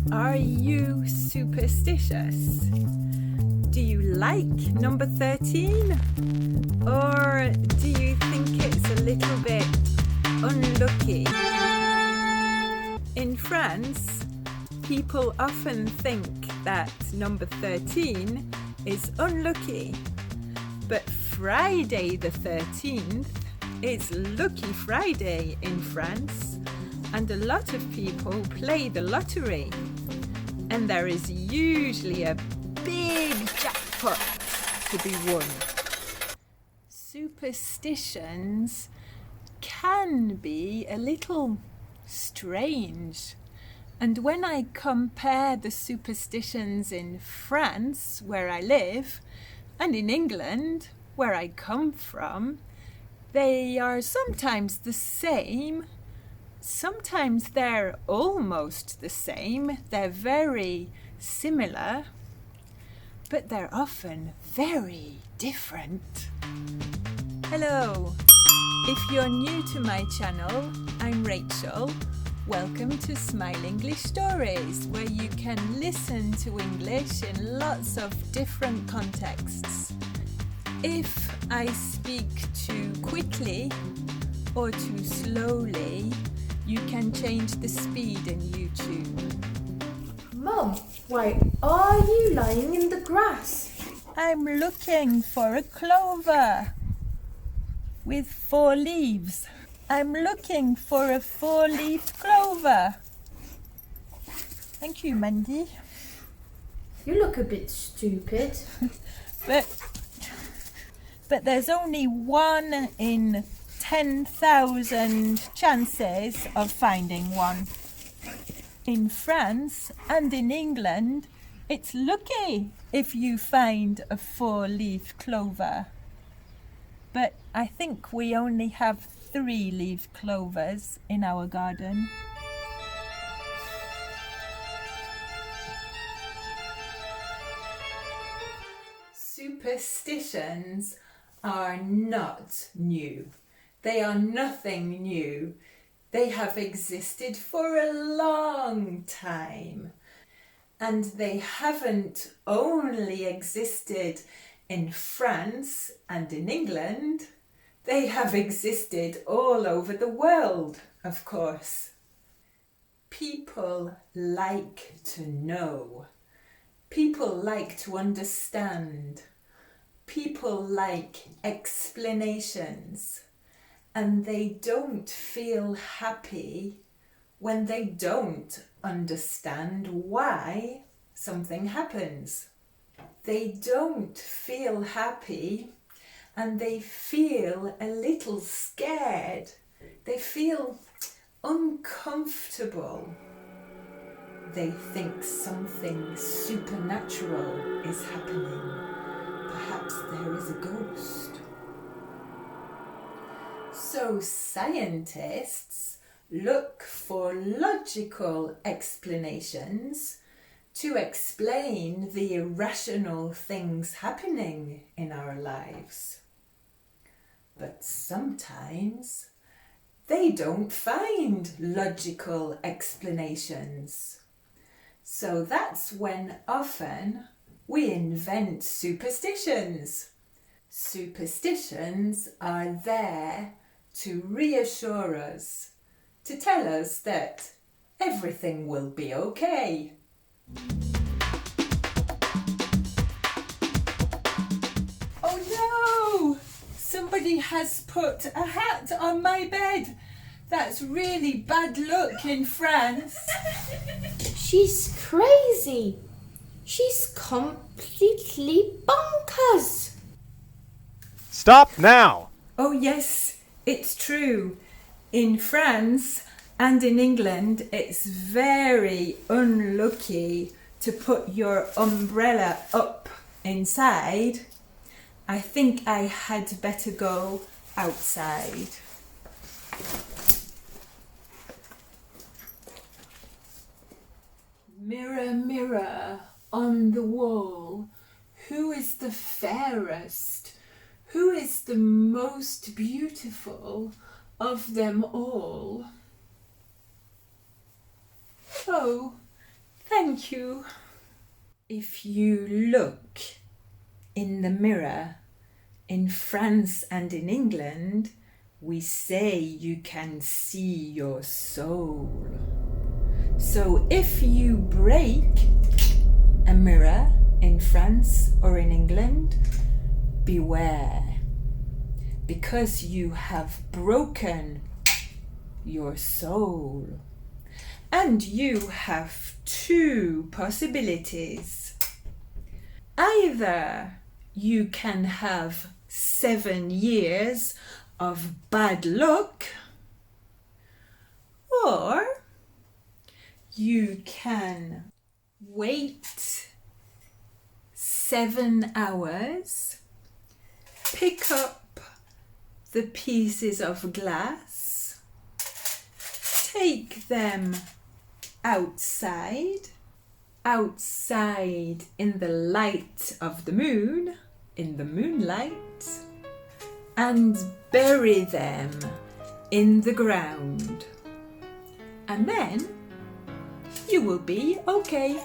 Are you superstitious? Do you like number 13? Or do you think it's a little bit unlucky? In France, people often think that number 13 is unlucky. But Friday the 13th is Lucky Friday in France, and a lot of people play the lottery. And there is usually a big jackpot to be won. Superstitions can be a little strange. And when I compare the superstitions in France, where I live, and in England, where I come from, they are sometimes the same. Sometimes they're almost the same. They're very similar, but they're often very different. Hello. If you're new to my channel, I'm Rachel. Welcome to Smile English Stories, where you can listen to English in lots of different contexts. If I speak too quickly or too slowly, you can change the speed in YouTube. Mum, why are you lying in the grass? I'm looking for a clover with 4 leaves. I'm looking for a 4-leaf clover. Thank you, Mandy. You look a bit stupid. But there's only 1 in 10,000 chances of finding one. In France and in England, it's lucky if you find a 4-leaf clover. But I think we only have 3-leaf clovers in our garden. Superstitions are not new. They are nothing new. They have existed for a long time. And they haven't only existed in France and in England. They have existed all over the world, of course. People like to know. People like to understand. People like explanations. And they don't feel happy when they don't understand why something happens. They don't feel happy and they feel a little scared. They feel uncomfortable. They think something supernatural is happening. Perhaps there is a ghost. So scientists look for logical explanations to explain the irrational things happening in our lives. But sometimes they don't find logical explanations. So that's when often we invent superstitions. Superstitions are there to reassure us, to tell us that everything will be okay. Oh no! Somebody has put a hat on my bed. That's really bad luck in France. She's crazy. She's completely bonkers. Stop now! Oh yes, it's true. In France and in England, it's very unlucky to put your umbrella up inside. I think I had better go outside. Mirror, mirror on the wall, who is the fairest? Who is the most beautiful of them all? Oh, Thank you. If you look in the mirror, in France and in England, we say you can see your soul. So if you break a mirror in France or in England, beware, because you have broken your soul. And you have two possibilities. Either you can have 7 years of bad luck, or you can wait 7 hours, pick up the pieces of glass, take them outside in the light of the moon, in the moonlight, and bury them in the ground. And then you will be okay.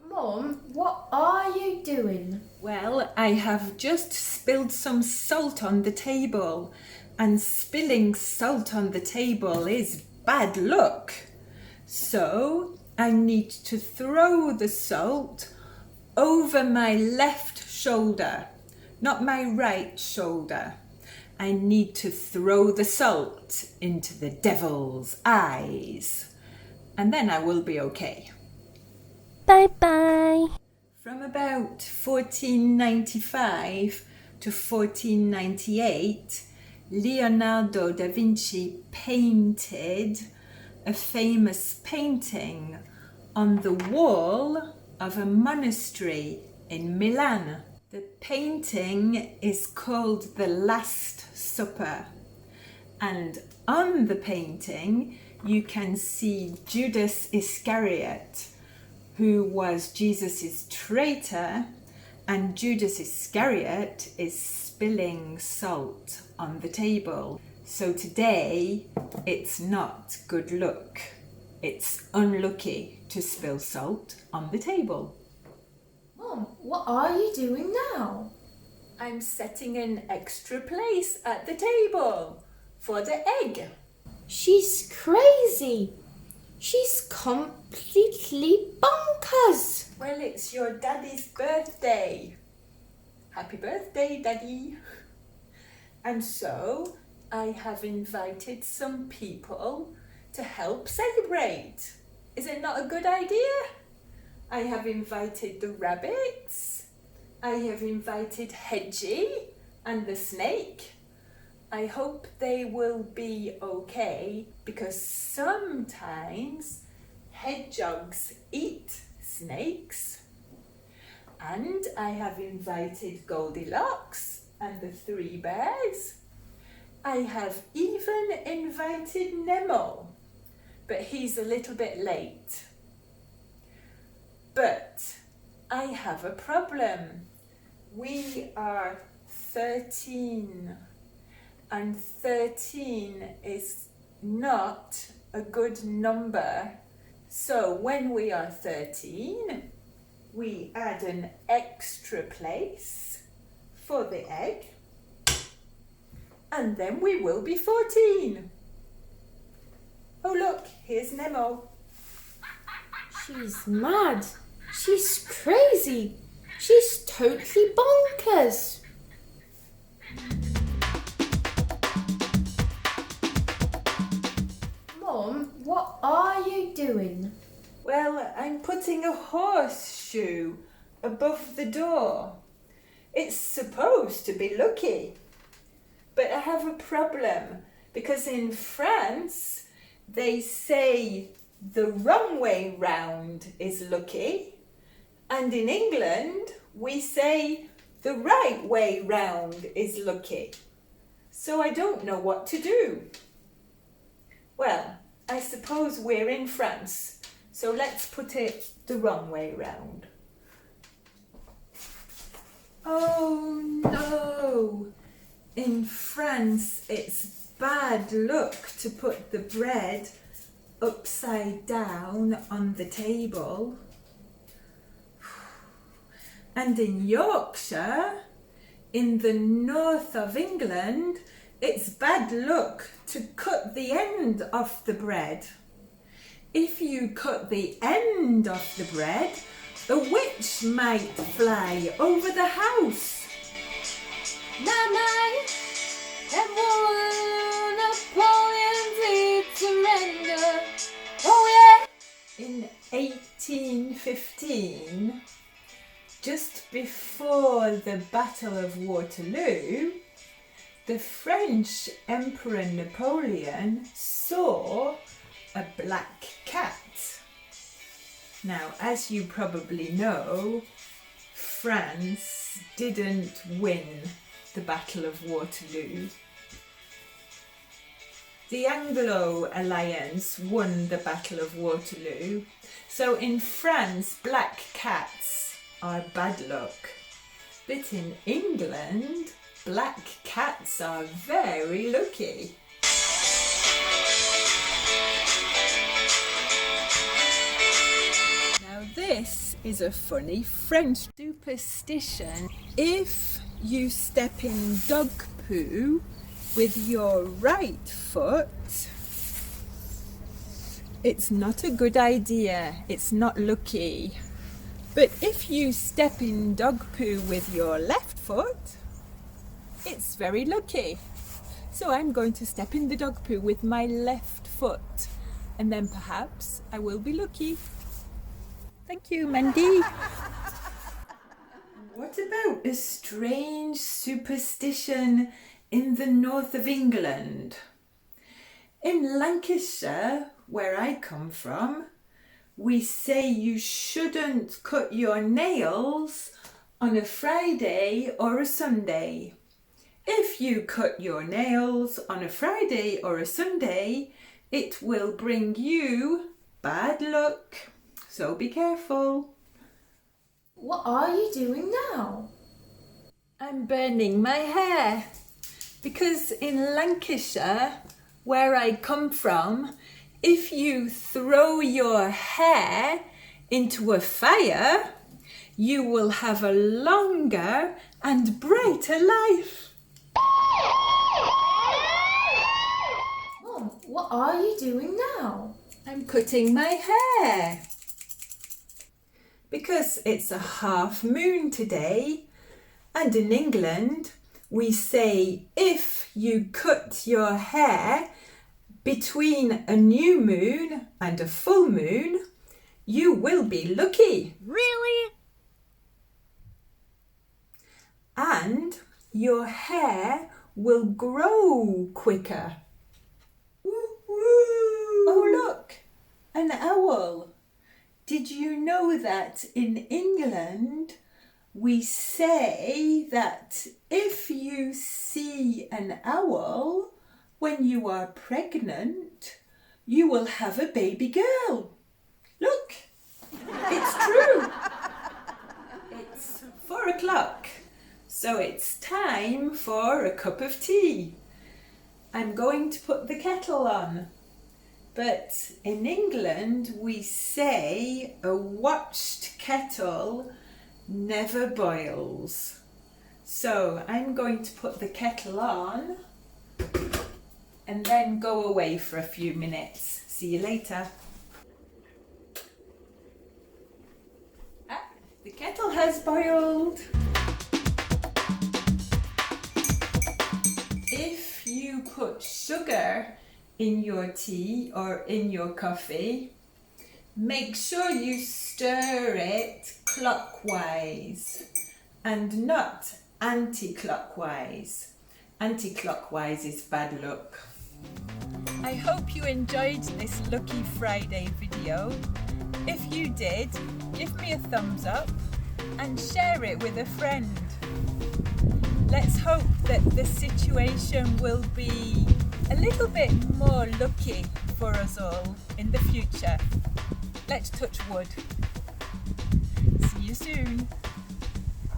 Mum, what are you doing? Well, I have just spilled some salt on the table, and spilling salt on the table is bad luck. So I need to throw the salt over my left shoulder, not my right shoulder. I need to throw the salt into the devil's eyes, and then I will be okay. Bye bye. From about 1495 to 1498, Leonardo da Vinci painted a famous painting on the wall of a monastery in Milan. The painting is called The Last Supper, and on the painting you can see Judas Iscariot, who was Jesus's traitor, and Judas Iscariot is spilling salt on the table. So today it's not good luck. It's unlucky to spill salt on the table. Mum, what are you doing now? I'm setting an extra place at the table for the egg. She's crazy. She's completely bonkers. Well, it's your daddy's birthday. Happy birthday, Daddy. And so I have invited some people to help celebrate. Is it not a good idea? I have invited the rabbits. I have invited Hedgie and the snake. I hope they will be okay, because sometimes hedgehogs eat snakes. And I have invited Goldilocks and the 3 bears. I have even invited Nemo, but he's a little bit late. But I have a problem. We are 13, and 13 is not a good number. So when we are 13, we add an extra place for the egg, and then we will be 14. Oh look, here's Nemo. She's mad. She's crazy. She's totally bonkers. Mum, what are you doing? Well, I'm putting a horseshoe above the door. It's supposed to be lucky, but I have a problem, because in France they say the wrong way round is lucky, and in England we say the right way round is lucky. So I don't know what to do. Well, I suppose we're in France, so let's put it the wrong way round. Oh no! In France it's bad luck to put the bread upside down on the table. And in Yorkshire, in the north of England, it's bad luck to cut the end off the bread. If you cut the end off the bread, a witch might fly over the house. Night, and won Napoleon did surrender. Oh yeah! In 1815, just before the Battle of Waterloo, the French Emperor Napoleon saw a black cat. Now, as you probably know, France didn't win the Battle of Waterloo. The Anglo Alliance won the Battle of Waterloo. So in France, black cats are bad luck. But in England, black cats are very lucky. Now this is a funny French superstition. If you step in dog poo with your right foot, it's not a good idea, it's not lucky. But if you step in dog poo with your left foot, it's very lucky. So I'm going to step in the dog poo with my left foot, and then perhaps I will be lucky. Thank you, Mandy. What about a strange superstition in the north of England? In Lancashire, where I come from, we say you shouldn't cut your nails on a Friday or a Sunday. If you cut your nails on a Friday or a Sunday, it will bring you bad luck. So be careful. What are you doing now? I'm burning my hair because in Lancashire, where I come from, if you throw your hair into a fire, you will have a longer and brighter life. Mom, what are you doing now? I'm cutting my hair because it's a half moon today, and in England we say if you cut your hair between a new moon and a full moon, you will be lucky. Really? And your hair will grow quicker. Oh look, an owl. Did you know that in England we say that if you see an owl when you are pregnant, you will have a baby girl. Look, it's true. It's 4 o'clock, so it's time for a cup of tea. I'm going to put the kettle on. But in England, we say a watched kettle never boils. So I'm going to put the kettle on and then go away for a few minutes. See you later. The kettle has boiled. If you put sugar in your tea or in your coffee, make sure you stir it clockwise and not anti-clockwise. Anti-clockwise is bad luck. I hope you enjoyed this Lucky Friday video. If you did, give me a thumbs up and share it with a friend. Let's hope that the situation will be a little bit more lucky for us all in the future. Let's touch wood. See you soon.